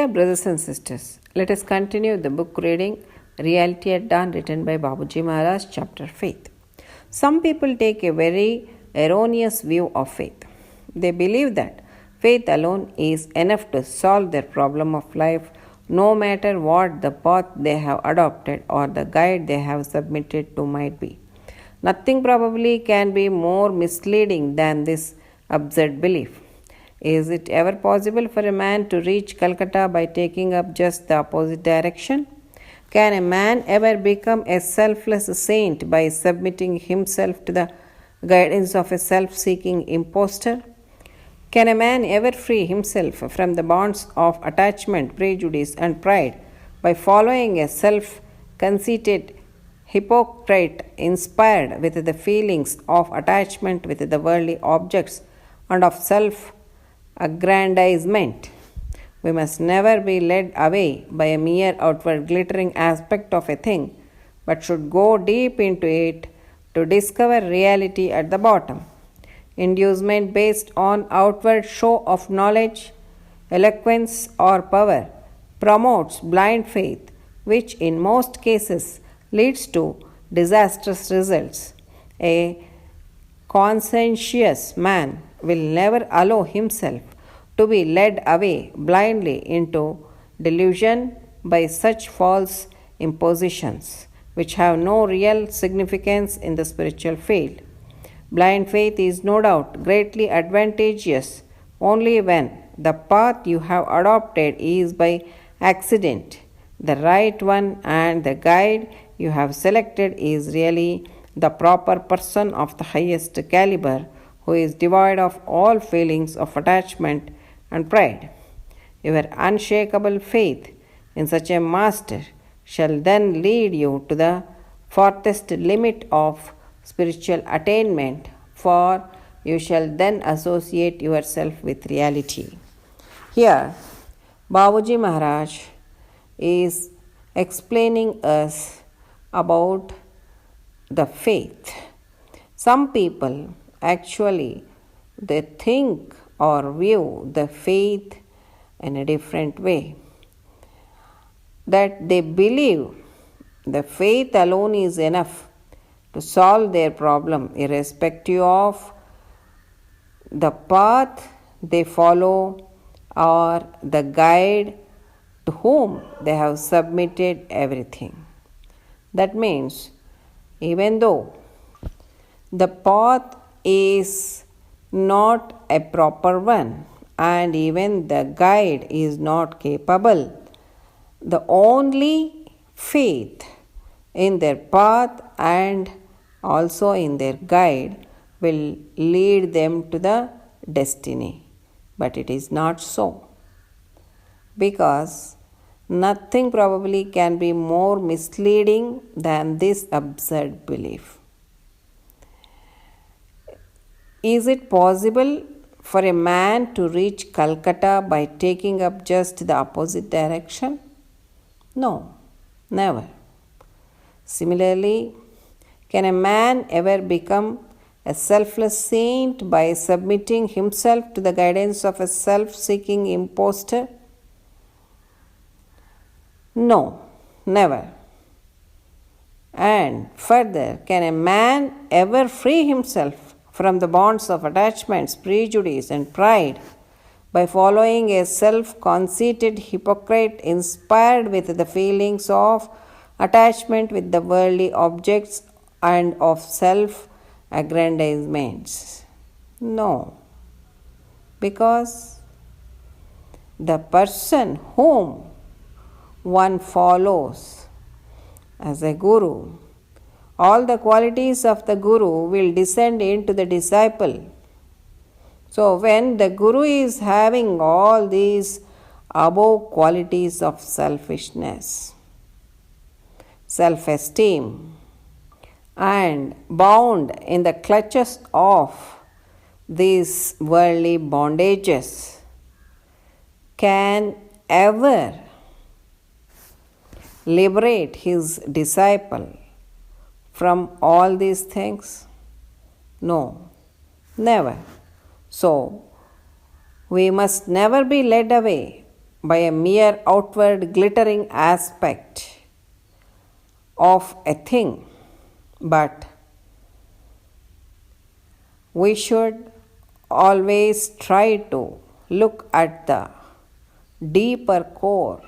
Dear brothers and sisters, let us continue the book reading Reality at Dawn, written by Babuji Maharaj, chapter Faith. Some people take a very erroneous view of faith. They believe that faith alone is enough to solve their problem of life, no matter what the path they have adopted or the guide they have submitted to might be. Nothing probably can be more misleading than this absurd belief. Is it ever possible for a man to reach Calcutta by taking up just the opposite direction? Can a man ever become a selfless saint by submitting himself to the guidance of a self seeking impostor? Can a man ever free himself from the bonds of attachment, prejudice, and pride by following a self conceited hypocrite inspired with the feelings of attachment with the worldly objects and of self aggrandizement? We must never be led away by a mere outward glittering aspect of a thing, but should go deep into it to discover reality at the bottom. Inducement based on outward show of knowledge, eloquence, or power promotes blind faith, which in most cases leads to disastrous results. A conscientious man will never allow himself to be led away blindly into delusion by such false impositions, which have no real significance in the spiritual field. Blind faith is no doubt greatly advantageous only when the path you have adopted is by accident the right one and the guide you have selected is really the proper person of the highest caliber who is devoid of all feelings of attachment and pride. Your unshakable faith in such a master shall then lead you to the farthest limit of spiritual attainment, for you shall then associate yourself with reality. Here, Babuji Maharaj is explaining us about the faith. Some people actually they think or view the faith in a different way, that they believe the faith alone is enough to solve their problem irrespective of the path they follow or the guide to whom they have submitted everything. That means even though the path is not a proper one and even the guide is not capable, the only faith in their path and also in their guide will lead them to the destiny. But it is not so, because nothing probably can be more misleading than this absurd belief. Is it possible for a man to reach Calcutta by taking up just the opposite direction? No, never. Similarly, can a man ever become a selfless saint by submitting himself to the guidance of a self-seeking impostor? No, never. And further, can a man ever free himself from the bonds of attachments, prejudice, and pride by following a self-conceited hypocrite inspired with the feelings of attachment with the worldly objects and of self-aggrandizements? No, because the person whom one follows as a guru, all the qualities of the guru will descend into the disciple. So when the guru is having all these above qualities of selfishness, self-esteem, and bound in the clutches of these worldly bondages, can ever liberate his disciple from all these things? No, never. So, we must never be led away by a mere outward glittering aspect of a thing, but we should always try to look at the deeper core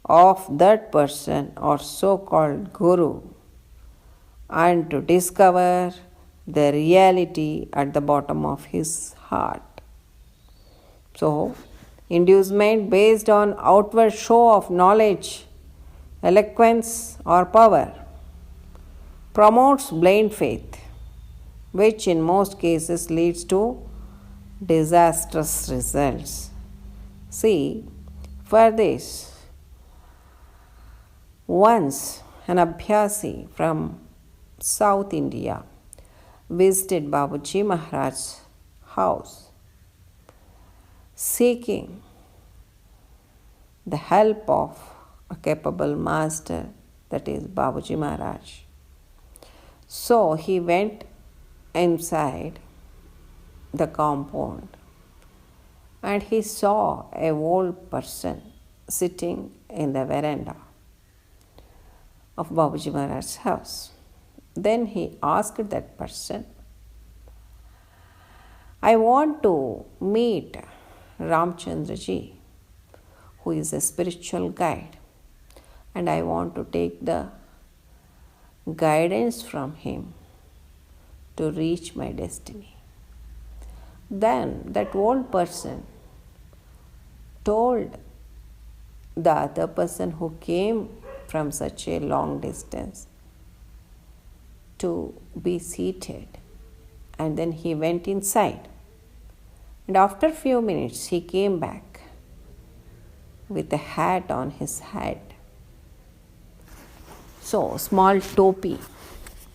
of that person or so called guru and to discover the reality at the bottom of his heart. So, inducement based on outward show of knowledge, eloquence, or power promotes blind faith, which in most cases leads to disastrous results. See, for this, once an Abhyasi from South India visited Babuji Maharaj's house seeking the help of a capable master, that is Babuji Maharaj. So he went inside the compound and he saw a old person sitting in the veranda of Babuji Maharaj's house. Then he asked that person, I want to meet Ramchandraji, who is a spiritual guide, and I want to take the guidance from him to reach my destiny. Then that old person told the other person who came from such a long distance to be seated, and then he went inside. And after a few minutes, he came back with a hat on his head. So, small topi,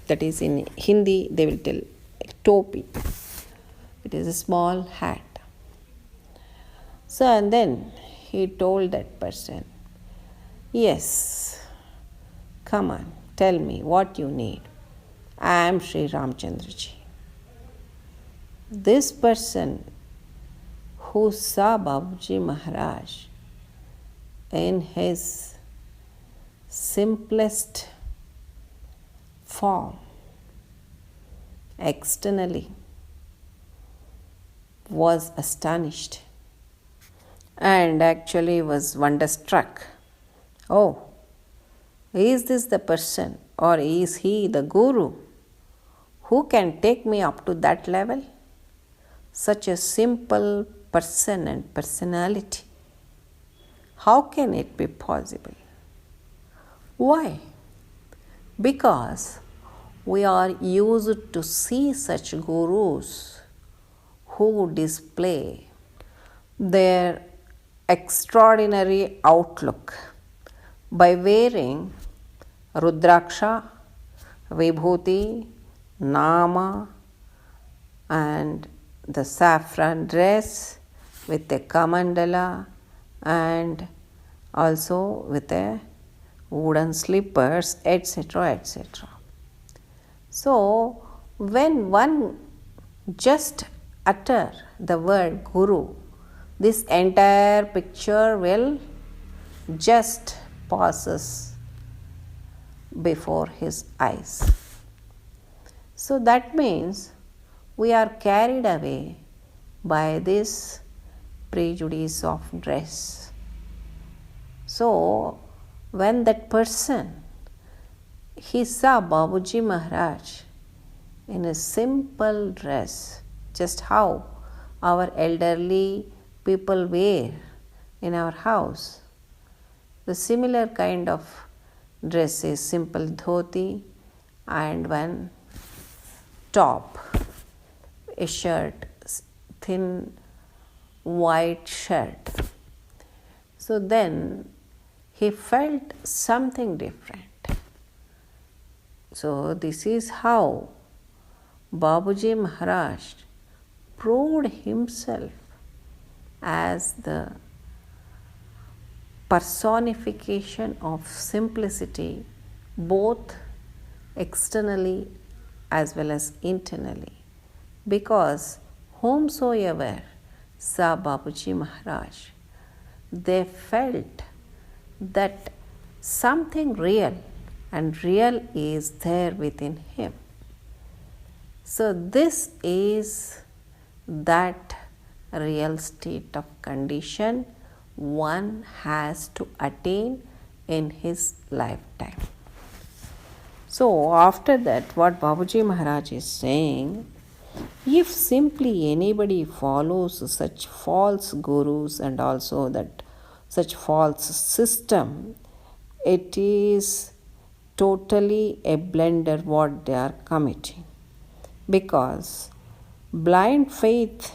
that is in Hindi they will tell topi. It is a small hat. So, and then he told that person, yes, come on, tell me what you need. I am Sri Ramchandraji. This person who saw Babuji Maharaj in his simplest form, externally, was astonished and actually was wonderstruck. Oh, is this the person or is he the guru who can take me up to that level? Such a simple person and personality. How can it be possible? Why? Because we are used to see such gurus who display their extraordinary outlook by wearing Rudraksha, Vibhuti, Nama, and the saffron dress with a kamandala and also with a wooden slippers, etc., etc. So, when one just utter the word guru, this entire picture will just passes before his eyes. So that means we are carried away by this prejudice of dress. So when that person, he saw Babuji Maharaj in a simple dress, just how our elderly people wear in our house, the similar kind of dress is simple dhoti and one top, a shirt, thin white shirt. So then he felt something different. So this is how Babuji Maharaj proved himself as the personification of simplicity, both externally as well as internally, because whomsoever saw Babuji Maharaj, they felt that something real and real is there within him. So, this is that real state of condition one has to attain in his lifetime. So, after that, what Babuji Maharaj is saying, if simply anybody follows such false gurus and also that such false system, it is totally a blunder what they are committing. Because blind faith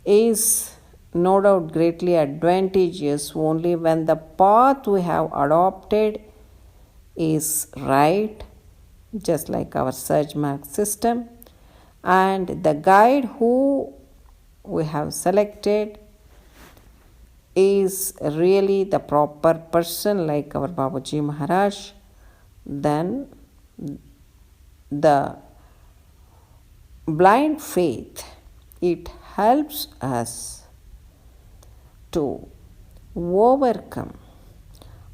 is no doubt greatly advantageous only when the path we have adopted is right, just like our search mark system, and the guide who we have selected is really the proper person like our Babuji Maharaj, then the blind faith, it helps us to overcome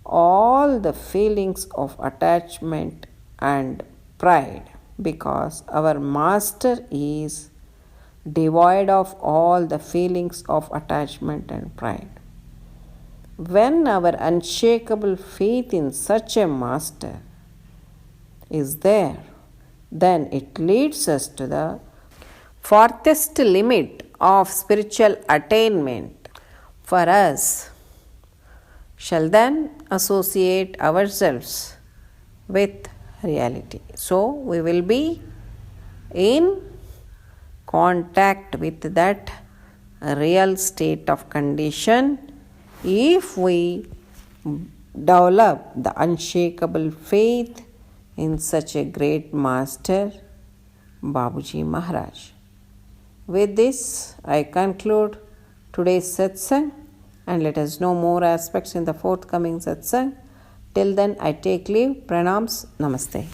all the feelings of attachment and pride, because our master is devoid of all the feelings of attachment and pride. When our unshakable faith in such a master is there, then it leads us to the farthest limit of spiritual attainment. For us, shall then associate ourselves with reality. So, we will be in contact with that real state of condition if we develop the unshakable faith in such a great master, Babuji Maharaj. With this, I conclude today's satsang, and let us know more aspects in the forthcoming satsang. Till then, I take leave. Pranams. Namaste.